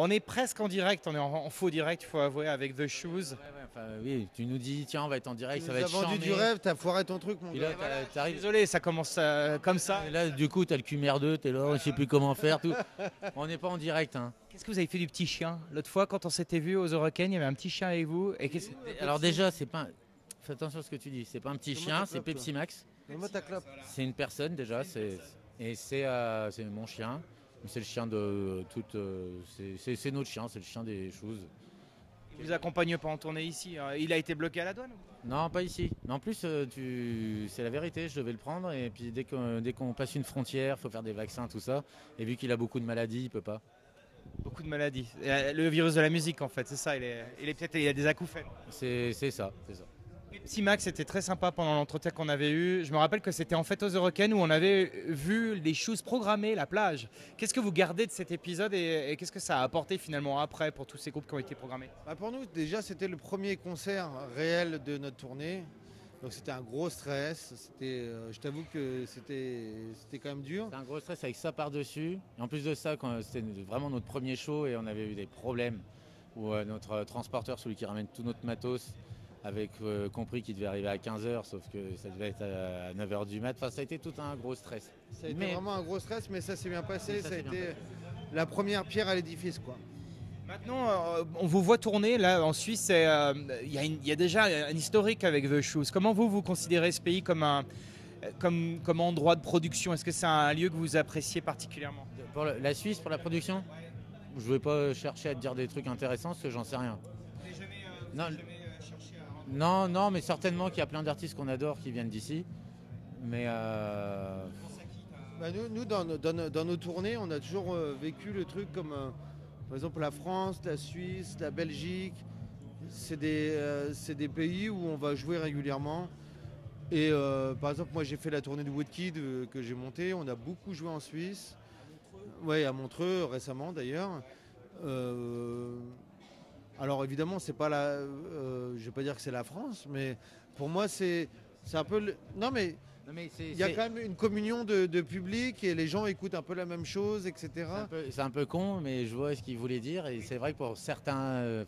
On est presque en direct, on est en faux direct, il faut avouer, avec The Shoes. Enfin, oui, tu nous dis, tiens, on va être en direct, Tu ça nous va as être vendu charmé. du rêve, t'as foiré ton truc, mon Puis gars. là, t'arrives. Désolé, ça commence comme ça. Et là, du coup, t'as le cul merdeux, t'es là, je sais plus comment faire, tout. On n'est pas en direct, hein. Qu'est-ce que vous avez fait du petit chien? L'autre fois, quand on s'était vu aux Eurocaines, il y avait un petit chien avec vous. Et Alors déjà, c'est pas. Fais attention à ce que tu dis. C'est pas un petit Comment chien, t'as c'est clope, Pepsi Max. Donne-moi ta clope. C'est une personne déjà. Et c'est mon chien. C'est le chien de toute. C'est notre chien. C'est le chien des choses. Il vous accompagne pas en tournée ici. Il a été bloqué à la douane? Non, pas ici. Mais en plus, c'est la vérité. Je devais le prendre. Et puis dès qu'on passe une frontière, faut faire des vaccins, tout ça. Et vu qu'il a beaucoup de maladies, il peut pas. Beaucoup de maladies. Le virus de la musique, en fait, c'est ça. Il a des acouphènes. C'est ça. Pepsi Max était très sympa pendant l'entretien qu'on avait eu. Je me rappelle que c'était en fait aux Eurocaines où on avait vu les choses programmées, la plage. Qu'est-ce que vous gardez de cet épisode et qu'est-ce que ça a apporté finalement après pour tous ces groupes qui ont été programmés? Bah, pour nous, déjà, c'était le premier concert réel de notre tournée. Donc c'était un gros stress. Je t'avoue que c'était quand même dur. C'est un gros stress avec ça par-dessus. Et en plus de ça, c'était vraiment notre premier show et on avait eu des problèmes où notre transporteur, celui qui ramène tout notre matos, avait compris qu'il devait arriver à 15h, sauf que ça devait être à 9h du mat. Enfin, ça a été tout un gros stress. Ça a été vraiment un gros stress, mais ça s'est bien passé. Ça a été la première pierre à l'édifice, quoi. Maintenant, on vous voit tourner là en Suisse. Il y a déjà un historique avec The Shoes. Comment vous considérez ce pays comme endroit de production? Est-ce que c'est un lieu que vous appréciez particulièrement? Pour la Suisse, pour la production, je ne vais pas chercher à te dire des trucs intéressants parce que j'en sais rien. Non, mais certainement qu'il y a plein d'artistes qu'on adore qui viennent d'ici. Mais Bah, nous dans nos tournées, on a toujours vécu le truc comme, par exemple, la France, la Suisse, la Belgique. C'est des pays où on va jouer régulièrement. Et par exemple, moi j'ai fait la tournée de Woodkid que j'ai montée. On a beaucoup joué en Suisse. Ouais, à Montreux récemment d'ailleurs. Alors évidemment, c'est pas je vais pas dire que c'est la France, mais pour moi c'est un peu. Non mais il y a quand même une communion de public et les gens écoutent un peu la même chose, etc. C'est un peu con, mais je vois ce qu'il voulait dire. Et c'est vrai que pour certains,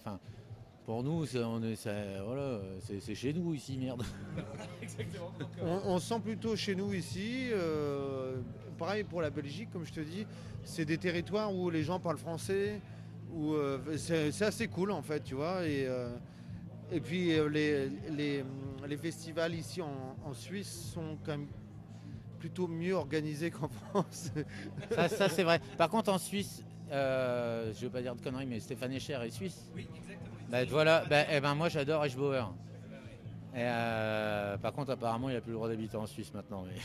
pour nous, c'est chez nous ici, merde. On se sent plutôt chez nous ici. Pareil pour la Belgique, comme je te dis, c'est des territoires où les gens parlent français, où c'est assez cool en fait, tu vois. Et puis les festivals ici en Suisse sont quand même plutôt mieux organisés qu'en France. Ça c'est vrai. Par contre en Suisse, je ne veux pas dire de conneries, mais Stéphane Escher est suisse. Oui, exactement. Bah, voilà, moi j'adore Eschbauer. Par contre apparemment il n'a plus le droit d'habiter en Suisse maintenant. Mais...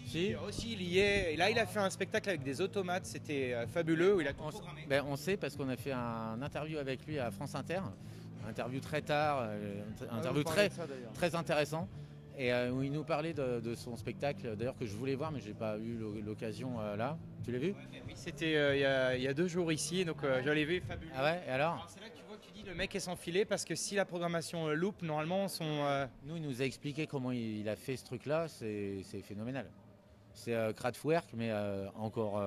Si. Aussi, il y est. Et là, il a fait un spectacle avec des automates. C'était fabuleux. Où il a tout programmé. On sait parce qu'on a fait un interview avec lui à France Inter. Interview très tard, interview très intéressant. Et où il nous parlait de son spectacle, d'ailleurs que je voulais voir, mais je n'ai pas eu l'occasion là. Tu l'as vu? Oui, c'était il y a 2 jours ici, donc je l'ai vu, fabuleux. Ah ouais, et alors c'est là que tu vois que tu dis le mec est sans filet, parce que si la programmation loupe, normalement, Nous, il nous a expliqué comment il a fait ce truc-là, c'est phénoménal. C'est Kraftwerk, mais encore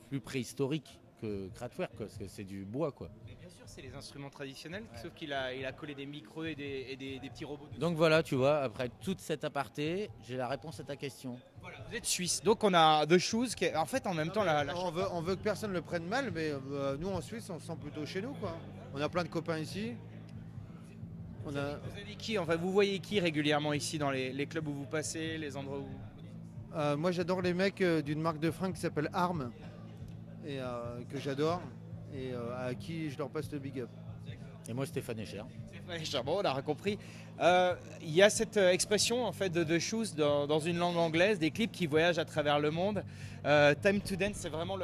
plus préhistorique que Kraftwerk, parce que c'est du bois, quoi. Mais bien sûr, c'est les instruments traditionnels, sauf qu'il a collé des micros et des petits robots dessus. Donc voilà, tu vois, après toute cette aparté, j'ai la réponse à ta question. Voilà, vous êtes suisse, donc on a The Shoes, qui est en fait en même temps On veut que personne ne le prenne mal, mais nous en Suisse, on se sent plutôt chez nous, quoi. On a plein de copains ici. Vous avez qui, enfin, vous voyez qui régulièrement ici dans les clubs où vous passez, les endroits où... Moi j'adore les mecs d'une marque de fringues qui s'appelle Arm et que j'adore et à qui je leur passe le big up. Et moi Stéphane Escher. Stéphane Escher, bon, on a compris. Il y a cette expression en fait de The Shoes dans une langue anglaise, des clips qui voyagent à travers le monde. Time to Dance, c'est vraiment